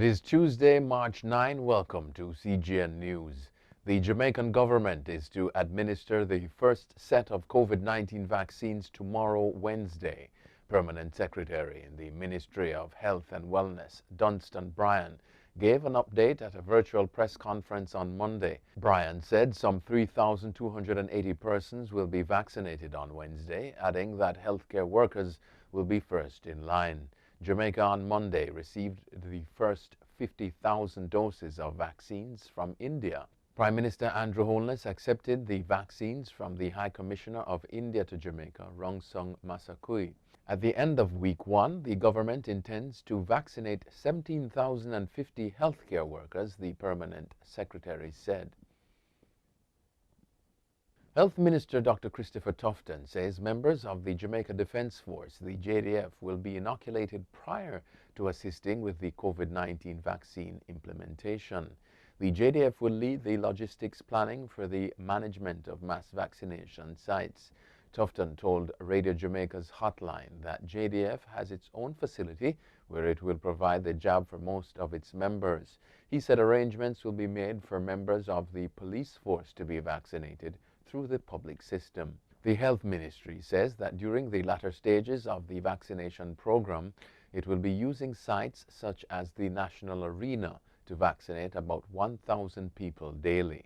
is Tuesday, March 9. Welcome to CGN News. The Jamaican government is to administer the first set of COVID-19 vaccines tomorrow, Wednesday. Permanent Secretary in the Ministry of Health and Wellness, Dunstan Bryan, gave an update at a virtual press conference on Monday. Bryan said some 3,280 persons will be vaccinated on Wednesday, adding that healthcare workers will be first in line. Jamaica on Monday received the first 50,000 doses of vaccines from India. Prime Minister Andrew Holness accepted the vaccines from the High Commissioner of India to Jamaica, Rongsung Masakui. At the end of week 1, the government intends to vaccinate 17,050 healthcare workers, the Permanent Secretary said. Health Minister Dr. Christopher Tufton says members of the Jamaica Defense Force, the JDF, will be inoculated prior to assisting with the COVID-19 vaccine implementation. The JDF will lead the logistics planning for the management of mass vaccination sites. Tufton told Radio Jamaica's Hotline that JDF has its own facility where it will provide the jab for most of its members. He said arrangements will be made for members of the police force to be vaccinated through the public system. The Health Ministry says that during the latter stages of the vaccination program, it will be using sites such as the National Arena to vaccinate about 1,000 people daily.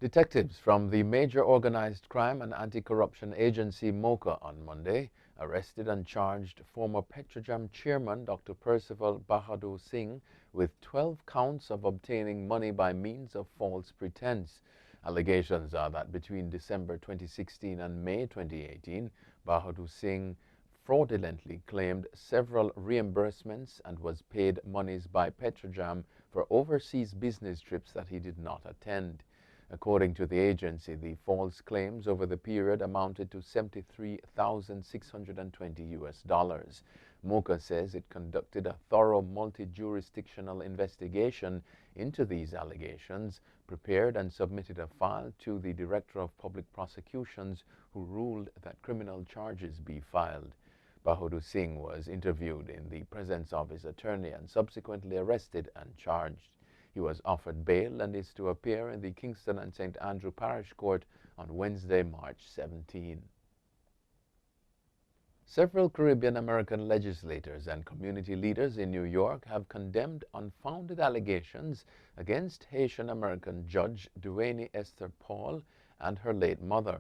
Detectives from the Major Organized Crime and Anti-Corruption Agency, MOCA, on Monday arrested and charged former Petrojam chairman Dr. Percival Bahadur Singh with 12 counts of obtaining money by means of false pretense. Allegations are that between December 2016 and May 2018, Bahadur Singh fraudulently claimed several reimbursements and was paid monies by Petrojam for overseas business trips that he did not attend. According to the agency, the false claims over the period amounted to $73,620. MOCA says it conducted a thorough multi-jurisdictional investigation into these allegations, prepared and submitted a file to the Director of Public Prosecutions, who ruled that criminal charges be filed. Bahadur Singh was interviewed in the presence of his attorney and subsequently arrested and charged. He was offered bail and is to appear in the Kingston and St. Andrew Parish Court on Wednesday, March 17. Several Caribbean American legislators and community leaders in New York have condemned unfounded allegations against Haitian American Judge Duane Esther Paul and her late mother.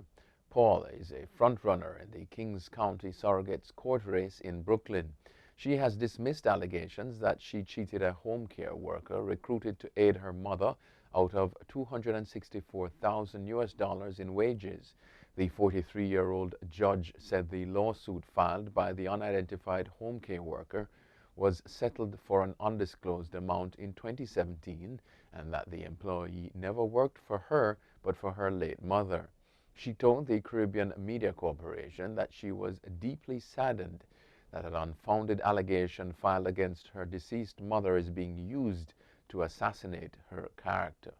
Paul is a frontrunner in the Kings County Surrogates Court race in Brooklyn. She has dismissed allegations that she cheated a home care worker recruited to aid her mother out of $264,000 in wages. The 43-year-old judge said the lawsuit filed by the unidentified home care worker was settled for an undisclosed amount in 2017 and that the employee never worked for her but for her late mother. She told the Caribbean Media Corporation that she was deeply saddened that an unfounded allegation filed against her deceased mother is being used to assassinate her character.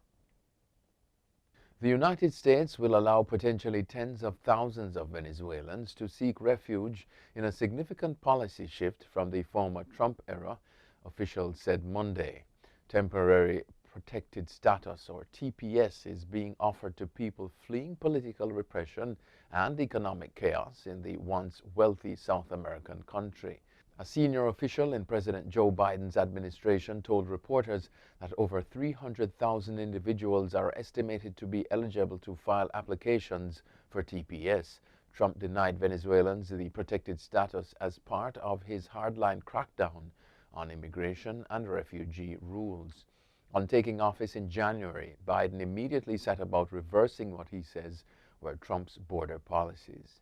The United States will allow potentially tens of thousands of Venezuelans to seek refuge in a significant policy shift from the former Trump era, officials said Monday. Temporary Protected Status, or TPS, is being offered to people fleeing political repression and economic chaos in the once wealthy South American country. A senior official in President Joe Biden's administration told reporters that over 300,000 individuals are estimated to be eligible to file applications for TPS. Trump denied Venezuelans the protected status as part of his hardline crackdown on immigration and refugee rules. On taking office in January, Biden immediately set about reversing what he says were Trump's border policies.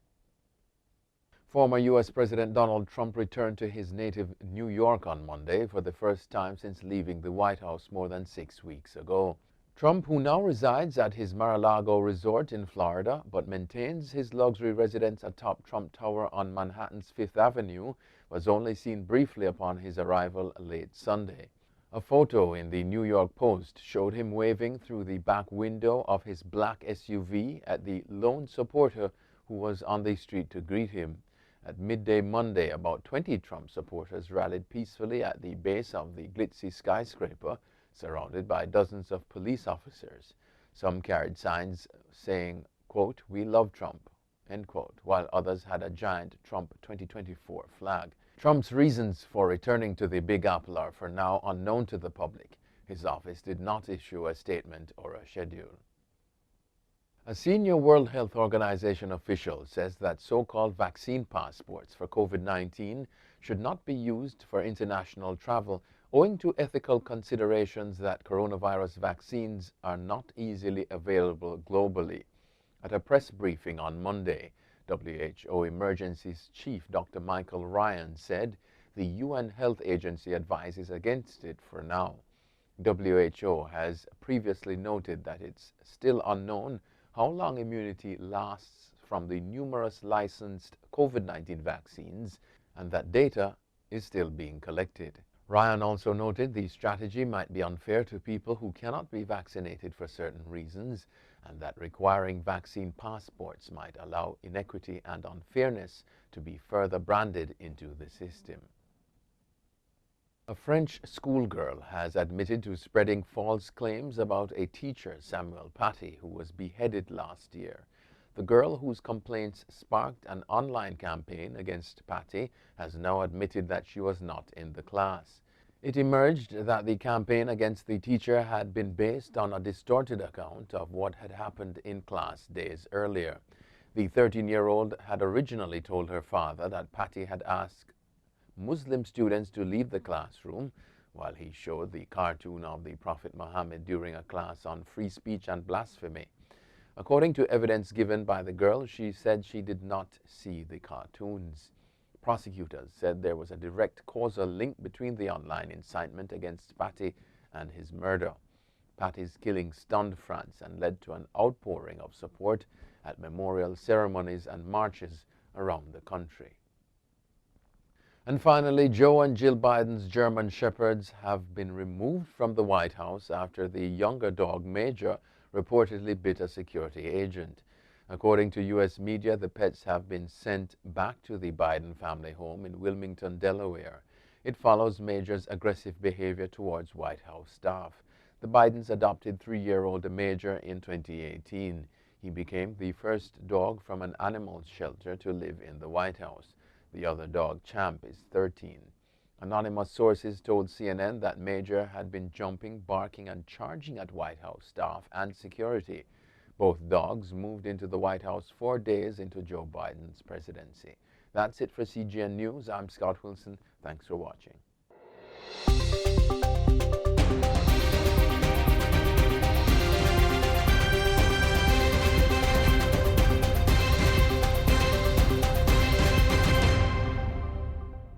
Former U.S. President Donald Trump returned to his native New York on Monday for the first time since leaving the White House more than 6 weeks ago. Trump, who now resides at his Mar-a-Lago resort in Florida but maintains his luxury residence atop Trump Tower on Manhattan's Fifth Avenue, was only seen briefly upon his arrival late Sunday. A photo in the New York Post showed him waving through the back window of his black SUV at the lone supporter who was on the street to greet him. At midday Monday, about 20 Trump supporters rallied peacefully at the base of the glitzy skyscraper, surrounded by dozens of police officers. Some carried signs saying, quote, "We love Trump," end quote, while others had a giant Trump 2024 flag. Trump's reasons for returning to the Big Apple are for now unknown to the public. His office did not issue a statement or a schedule. A senior World Health Organization official says that so-called vaccine passports for COVID-19 should not be used for international travel owing to ethical considerations that coronavirus vaccines are not easily available globally. At a press briefing on Monday, WHO Emergencies Chief Dr. Michael Ryan said the UN Health Agency advises against it for now. WHO has previously noted that it's still unknown how long immunity lasts from the numerous licensed COVID-19 vaccines and that data is still being collected. Ryan also noted the strategy might be unfair to people who cannot be vaccinated for certain reasons and that requiring vaccine passports might allow inequity and unfairness to be further branded into the system. A French schoolgirl has admitted to spreading false claims about a teacher, Samuel Paty, who was beheaded last year. The girl, whose complaints sparked an online campaign against Paty, has now admitted that she was not in the class. It emerged that the campaign against the teacher had been based on a distorted account of what had happened in class days earlier. The 13-year-old had originally told her father that Paty had asked Muslim students to leave the classroom while he showed the cartoon of the Prophet Muhammad during a class on free speech and blasphemy. According to evidence given by the girl, she said she did not see the cartoons. Prosecutors said there was a direct causal link between the online incitement against Paty and his murder. Paty's killing stunned France and led to an outpouring of support at memorial ceremonies and marches around the country. And finally, Joe and Jill Biden's German Shepherds have been removed from the White House after the younger dog, Major, reportedly bit a security agent. According to U.S. media, the pets have been sent back to the Biden family home in Wilmington, Delaware. It follows Major's aggressive behavior towards White House staff. The Bidens adopted 3-year-old Major in 2018. He became the first dog from an animal shelter to live in the White House. The other dog, Champ, is 13. Anonymous sources told CNN that Major had been jumping, barking, and charging at White House staff and security. Both dogs moved into the White House 4 days into Joe Biden's presidency. That's it for CGN News. I'm Scott Wilson. Thanks for watching.